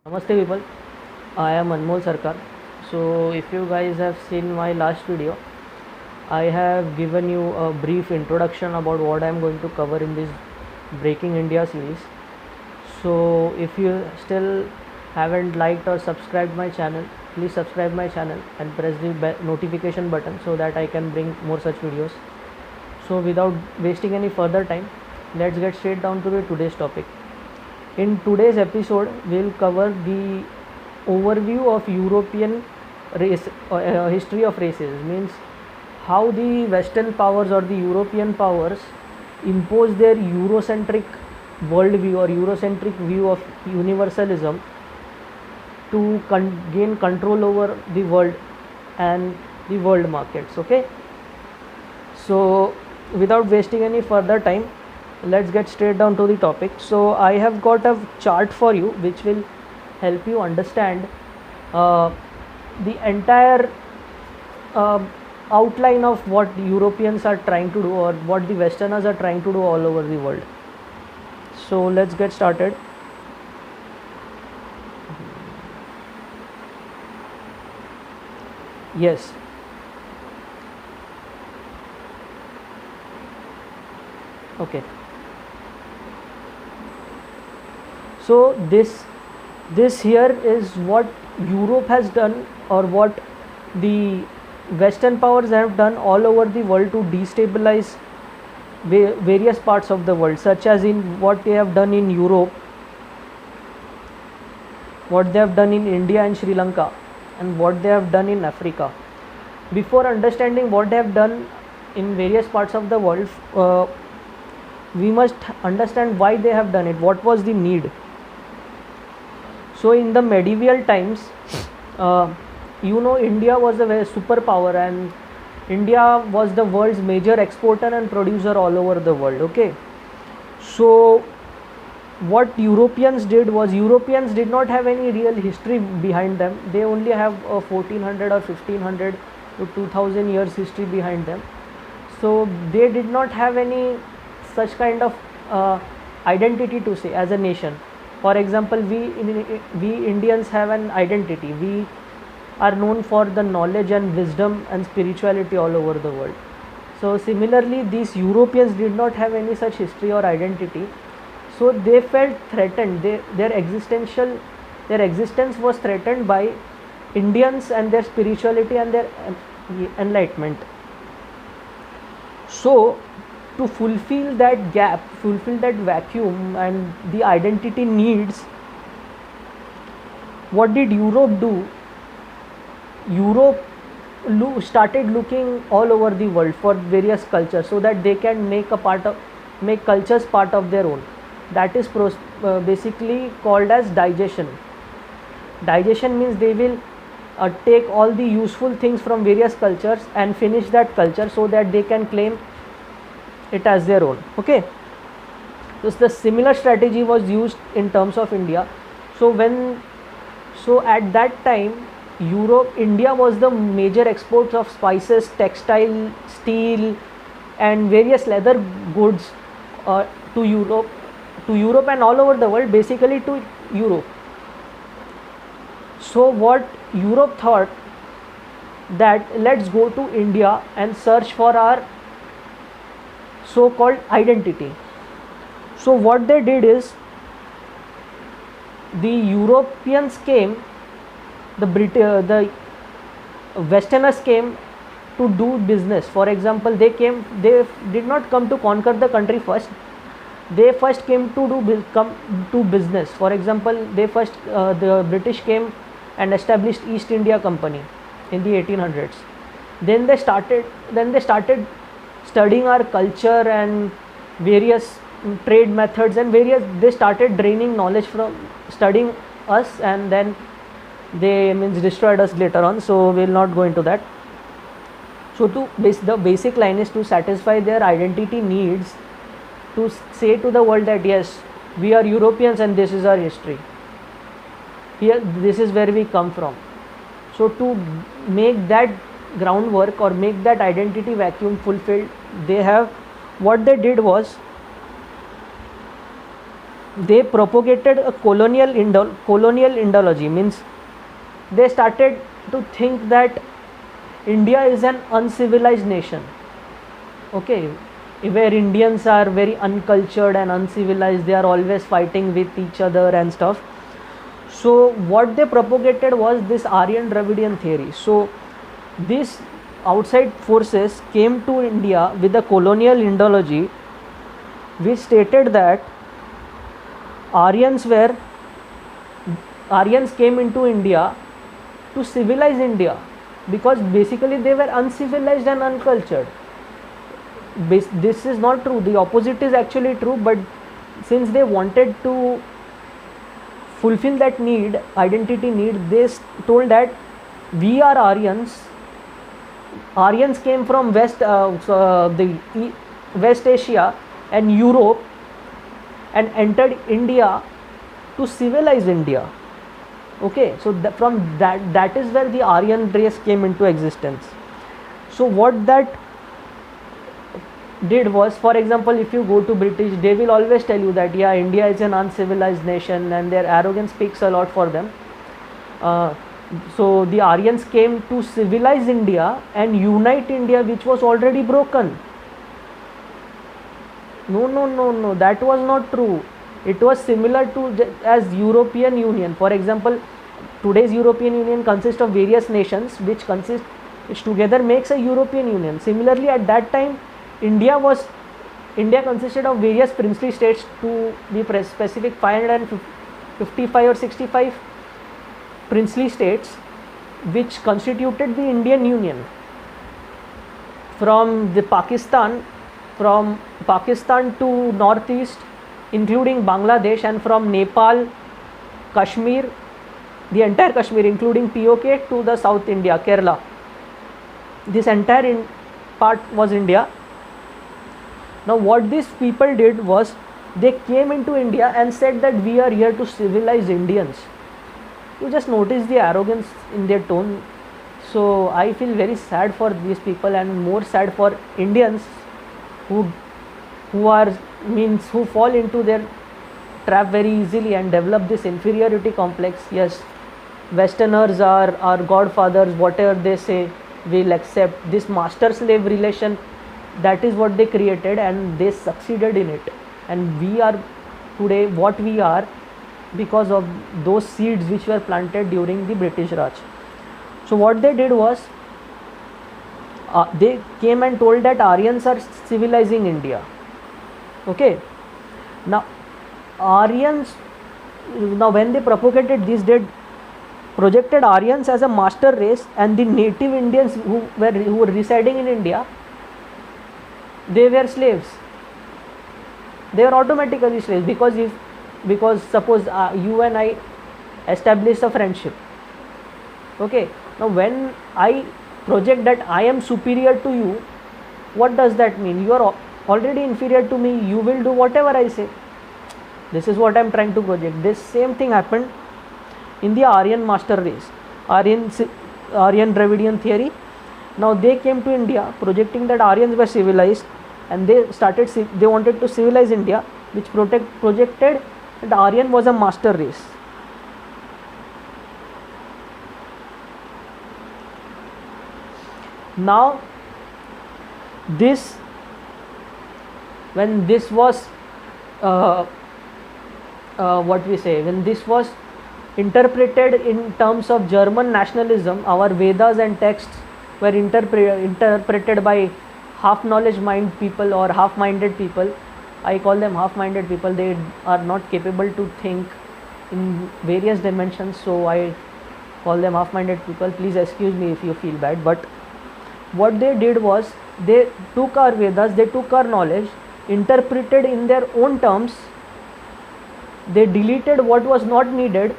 Namaste people, I am Anmol Sarkar. So if you guys have seen my last video, I have given you a brief introduction about what I am going to cover in this Breaking India series. So if you still haven't liked or subscribed my channel, please subscribe my channel and press the notification button so that I can bring more such videos. So without wasting any further time, let's get straight down to the today's topic. In today's episode, we'll cover the overview of European race history of races, means how the Western powers or the European powers impose their Eurocentric worldview or Eurocentric view of universalism to gain control over the world and the world markets. Okay, so without wasting any further time, let's get straight down to the topic. So I have got a chart for you which will help you understand the entire outline of what Europeans are trying to do or what the Westerners are trying to do all over the world. So let's get started. Yes. Okay. So this here is what Europe has done or what the Western powers have done all over the world to destabilize various parts of the world, such as in what they have done in Europe, what they have done in India and Sri Lanka, and what they have done in Africa. Before understanding what they have done in various parts of the world, we must understand why they have done it, what was the need. So in the medieval times, India was a very superpower and India was the world's major exporter and producer all over the world. Okay, so what Europeans did was, Europeans did not have any real history behind them. They only have a 1400 or 1500 to 2000 years history behind them. So they did not have any such kind of identity to say as a nation. For example, we Indians have an identity. We are known for the knowledge and wisdom and spirituality all over the world. So similarly, these Europeans did not have any such history or identity. So they felt threatened. Their existence was threatened by Indians and their spirituality and their enlightenment. So to fulfill that gap, fulfill that vacuum and the identity needs, what did Europe do? Europe started looking all over the world for various cultures so that they can make cultures part of their own. That is basically called as digestion. Digestion means they will take all the useful things from various cultures and finish that culture so that they can claim it as their own. Okay, so the similar strategy was used in terms of India. So at that time, India was the major exports of spices, textile, steel and various leather goods to Europe and all over the world, basically to Europe. So what Europe thought, that let's go to India and search for our so-called identity. So what they did is, the Europeans came, the Westerners came to do business. For example, they did not come to conquer the country first. They first came to do business. For example, the British came and established East India Company in the 1800s. Then they started studying our culture and various trade methods and they started draining knowledge from studying us, and then they destroyed us later on. So we'll not go into that. So the basic line is to satisfy their identity needs, to say to the world that yes, we are Europeans and this is our history. Here, this is where we come from. So to make that groundwork or make that identity vacuum fulfilled, what they did was, they propagated a colonial ideology, means they started to think that India is an uncivilized nation, okay, where Indians are very uncultured and uncivilized, they are always fighting with each other and stuff. So what they propagated was this Aryan Dravidian theory. So these outside forces came to India with a colonial ideology which stated that Aryans came into India to civilize India, because basically they were uncivilized and uncultured. This is not true, the opposite is actually true, but since they wanted to fulfill that need, identity need, they told that we are Aryans. Aryans came from West Asia and Europe and entered India to civilize India. Okay, so from that is where the Aryan race came into existence. So what that did was, for example, if you go to British, they will always tell you that yeah, India is an uncivilized nation, and their arrogance speaks a lot for them. So the Aryans came to civilize India and unite India, which was already broken. No, that was not true. It was similar to as European Union. For example, today's European Union consists of various nations which together makes a European Union. Similarly, at that time, India consisted of various princely states, to be specific 555 or 65 princely states, which constituted the Indian Union. From Pakistan to northeast, including Bangladesh, and from Nepal, Kashmir, the entire Kashmir including POK, to the South India, Kerala. This entire part was India. Now what these people did was, they came into India and said that we are here to civilize Indians. You just notice the arrogance in their tone. So I feel very sad for these people, and more sad for Indians who fall into their trap very easily and develop this inferiority complex. Yes, Westerners are our godfathers, whatever they say we'll accept. This master slave relation, that is what they created, and they succeeded in it, and we are today what we are because of those seeds which were planted during the British Raj. So what they did was, they came and told that Aryans are civilizing India. Okay, now when they propagated this, they projected Aryans as a master race, and the native Indians who were residing in India, they were slaves. They were automatically slaves, because suppose you and I establish a friendship. Okay, now when I project that I am superior to you, what does that mean? You are already inferior to me, you will do whatever I say. This is what I am trying to project. This same thing happened in the Aryan master race, Aryan Dravidian theory. Now they came to India projecting that Aryans were civilized, and they wanted to civilize India, which projected that Aryan was a master race. Now when this was interpreted in terms of German nationalism, our Vedas and texts were interpreted by half-knowledge mind people or half-minded people. I call them half-minded people. They are not capable to think in various dimensions, so I call them half-minded people. Please excuse me if you feel bad. But what they did was, they took our Vedas, they took our knowledge, interpreted in their own terms. They deleted what was not needed.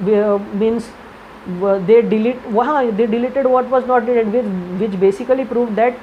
They deleted what was not needed, which basically proved that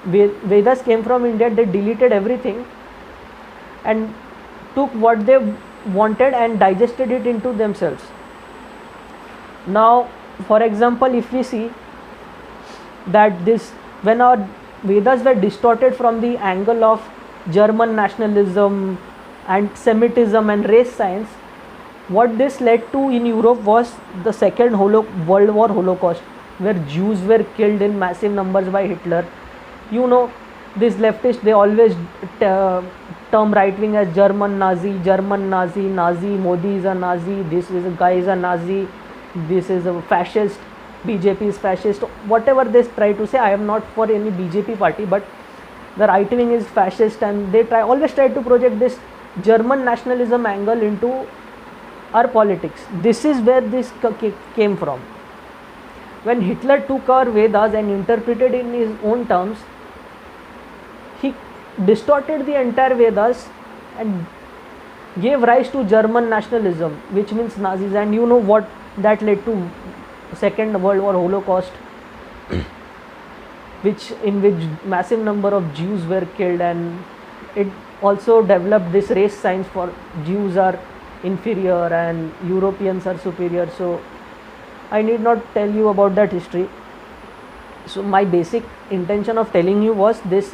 Vedas came from India. They deleted everything and took what they wanted and digested it into themselves. Now, for example, if we see that when our Vedas were distorted from the angle of German nationalism anti-Semitism and race science, what this led to in Europe was the second World War Holocaust, where Jews were killed in massive numbers by Hitler. You know, these leftists, they always term right wing as German Nazi, Modi is a Nazi, this is a guy is a Nazi, this is a fascist, BJP is fascist, whatever they try to say. I am not for any BJP party, but the right wing is fascist, and they always try to project this German nationalism angle into our politics. This is where this came from. When Hitler took our Vedas and interpreted in his own terms, he distorted the entire Vedas and gave rise to German nationalism, which means Nazis. And you know what that led to? Second World War Holocaust, in which massive number of Jews were killed, and it also developed this race science for Jews are inferior and Europeans are superior. So I need not tell you about that history. So my basic intention of telling you was this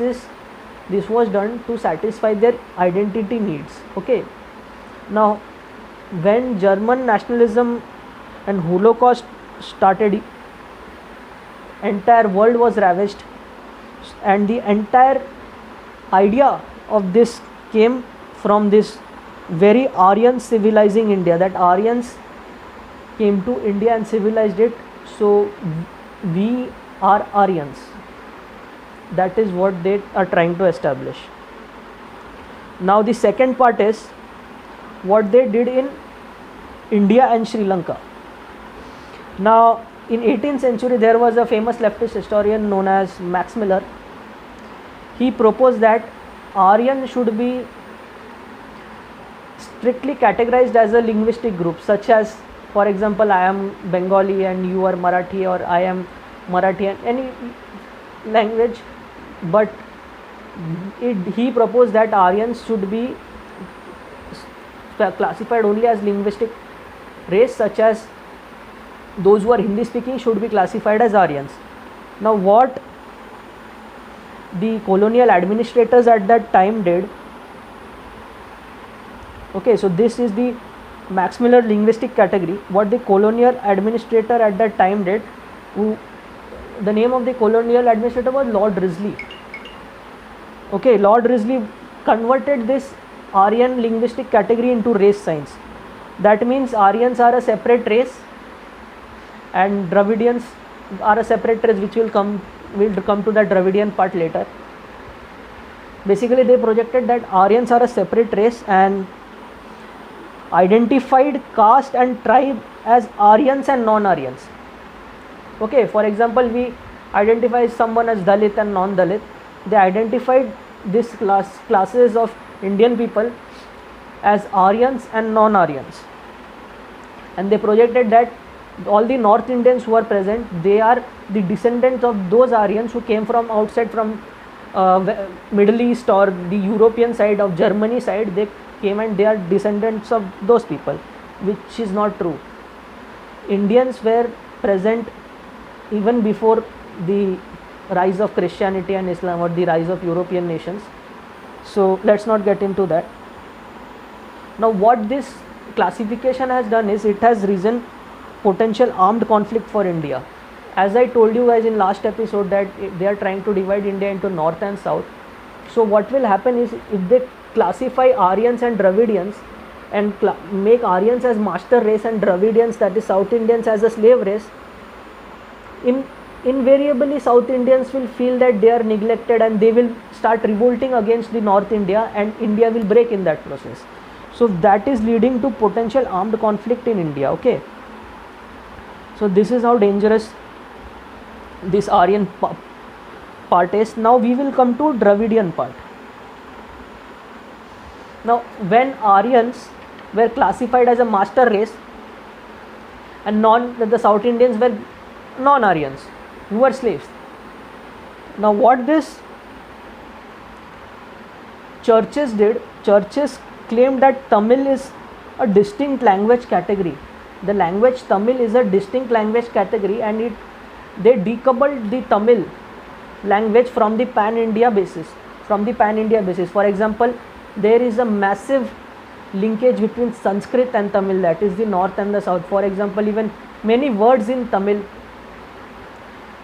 was done to satisfy their identity needs. Okay, now when German nationalism and Holocaust started, entire world was ravaged, and the entire idea of this came from this very Aryan civilizing India, that Aryans came to India and civilized it, so we are Aryans. That is what they are trying to establish. Now the second part is what they did in India and Sri Lanka. Now in 18th century there was a famous leftist historian known as Max Miller. He proposed that Aryan should be strictly categorized as a linguistic group, such as, for example, I am Bengali and you are Marathi, or I am Marathi and any language, but he proposed that Aryans should be classified only as linguistic race, such as those who are Hindi speaking should be classified as Aryans. Now what the colonial administrators at that time did, okay, so this is the Max Miller linguistic category. What the colonial administrator at that time did, the name of the colonial administrator was Lord Risley. Okay, Lord Risley converted this Aryan linguistic category into race science. That means Aryans are a separate race and Dravidians are a separate race, which we'll come to the Dravidian part later. Basically they projected that Aryans are a separate race and identified caste and tribe as Aryans and non-Aryans. Okay, for example, we identify someone as Dalit and non-Dalit. They identified this classes of Indian people as Aryans and non-Aryans, and they projected that all the North Indians who are present, they are the descendants of those Aryans who came from outside, from Middle East or the European side of Germany side. They came and they are descendants of those people, which is not true. Indians were present even before the rise of Christianity and Islam, or the rise of European nations. So let's not get into that. Now what this classification has done is it has risen potential armed conflict for India. As I told you guys in last episode that they are trying to divide India into north and south. So what will happen is, if they classify Aryans and Dravidians and make Aryans as master race and Dravidians, that is South Indians, as a slave race, invariably South Indians will feel that they are neglected and they will start revolting against the North India, and India will break in that process. So that is leading to potential armed conflict in India. Okay, so this is how dangerous this Aryan part is. Now we will come to Dravidian part. Now when Aryans were classified as a master race and the South Indians were non-Aryans who were slaves. Now what this churches did, churches claimed that Tamil is a distinct language category. The language Tamil is a distinct language category, and they decoupled the Tamil language from the pan-India basis. For example, there is a massive linkage between Sanskrit and Tamil, that is the north and the south. For example, even many words in Tamil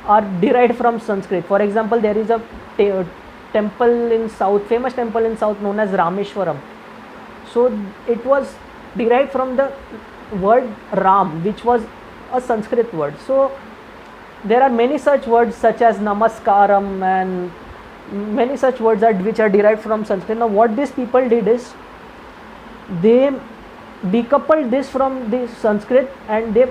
are derived from Sanskrit. For example, there is a temple in south, famous temple in south known as Rameshwaram. So it was derived from the word Ram, which was a Sanskrit word. So there are many such words such as Namaskaram and many such words which are derived from Sanskrit. Now what these people did is they decoupled this from the Sanskrit and they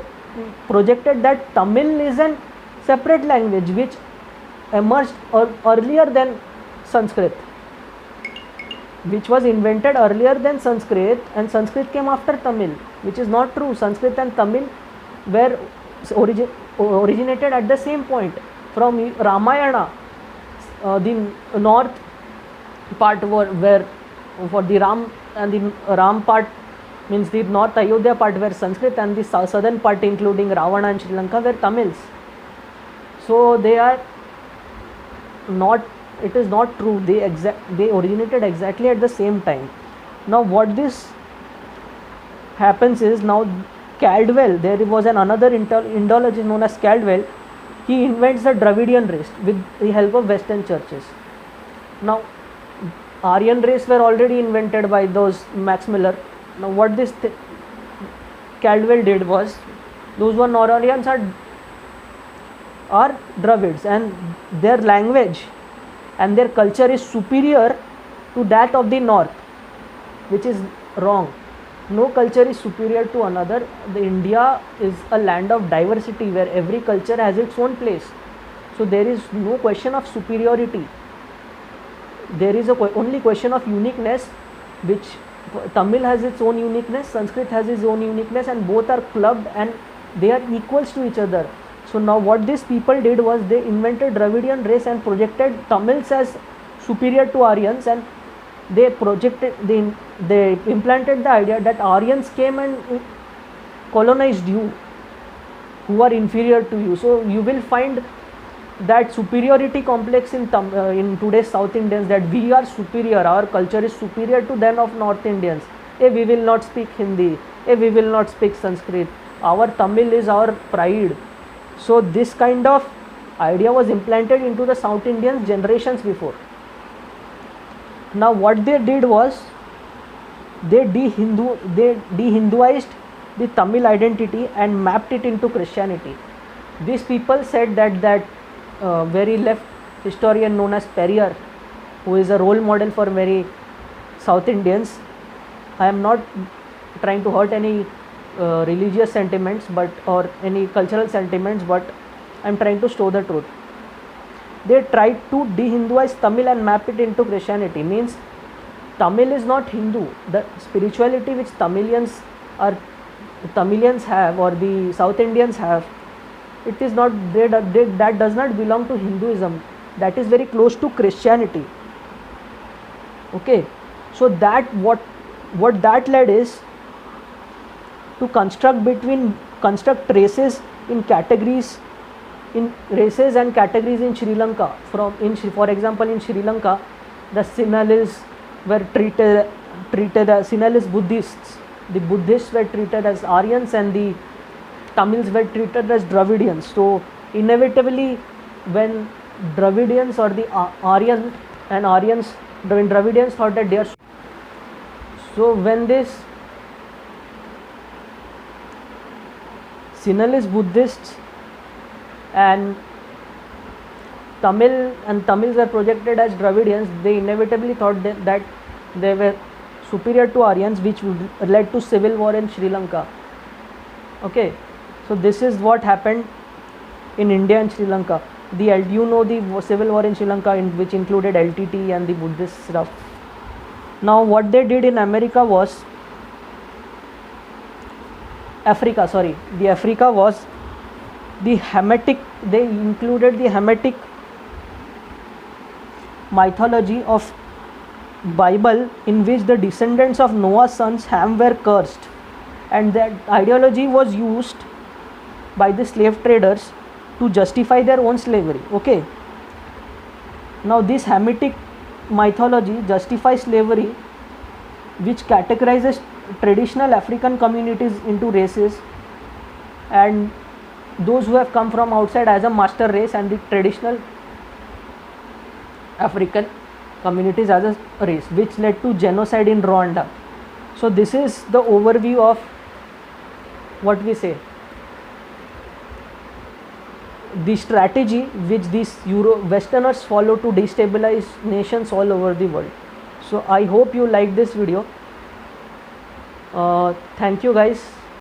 projected that Tamil is an separate language which emerged earlier than Sanskrit, which was invented earlier than Sanskrit, and Sanskrit came after Tamil, which is not true. Sanskrit and Tamil were originated at the same point from Ramayana. The north part where for the Ram, and the Ram part means the north Ayodhya part were Sanskrit, and the southern part including Ravana and Sri Lanka were Tamils. So they are not, it is not true, they originated exactly at the same time. Now what this happens is, now Caldwell, there was another Indologist known as Caldwell. He invents the Dravidian race with the help of Western churches. Now Aryan race were already invented by those Max Miller. Now what this Caldwell did was, those who are non-Aryans are Dravids, and their language and their culture is superior to that of the north, which is wrong. No culture is superior to another. The India is a land of diversity where every culture has its own place. So there is no question of superiority. There is only question of uniqueness, which Tamil has its own uniqueness, Sanskrit has its own uniqueness, and both are clubbed and they are equals to each other. So now what these people did was they invented Dravidian race and projected Tamils as superior to Aryans, and they implanted the idea that Aryans came and colonized you, who are inferior to you. So you will find that superiority complex in today's South Indians, that we are superior, our culture is superior to that of North Indians. We will not speak Hindi, we will not speak Sanskrit, our Tamil is our pride. So this kind of idea was implanted into the South Indians generations before. Now what they did was they de-Hinduized the Tamil identity and mapped it into Christianity. These people said that very left historian known as Perrier, who is a role model for many South Indians. I am not trying to hurt any religious sentiments or any cultural sentiments, but I am trying to show the truth. They tried to de-Hinduize Tamil and map it into Christianity. Means Tamil is not Hindu. The spirituality which Tamilians have, or the South Indians have, it is not, that does not belong to Hinduism. That is very close to Christianity. Okay, so that what that led is to construct races in categories, in races and categories in Sri Lanka. For example, in Sri Lanka, the Sinhalese were treated as Sinhalese Buddhists. The Buddhists were treated as Aryans, and the Tamils were treated as Dravidians. So inevitably, when Dravidians or the Aryan and Aryans, when Dravidians thought that they are, so when this Sinhalese Buddhists and Tamils were projected as Dravidians, they inevitably thought that they were superior to Aryans, which led to civil war in Sri Lanka. Okay, so this is what happened in India and Sri Lanka. The civil war in Sri Lanka, which included LTT and the Buddhist stuff. Now what they did in Africa was the Hamitic. They included the Hamitic mythology of Bible, in which the descendants of Noah's sons Ham were cursed, and that ideology was used by the slave traders to justify their own slavery. Okay, now this Hamitic mythology justifies slavery which categorizes traditional African communities into races, and those who have come from outside as a master race, and the traditional African communities as a race, which led to genocide in Rwanda. So this is the overview of what we say, the strategy which these Westerners follow to destabilize nations all over the world. So I hope you like this video. Thank you guys.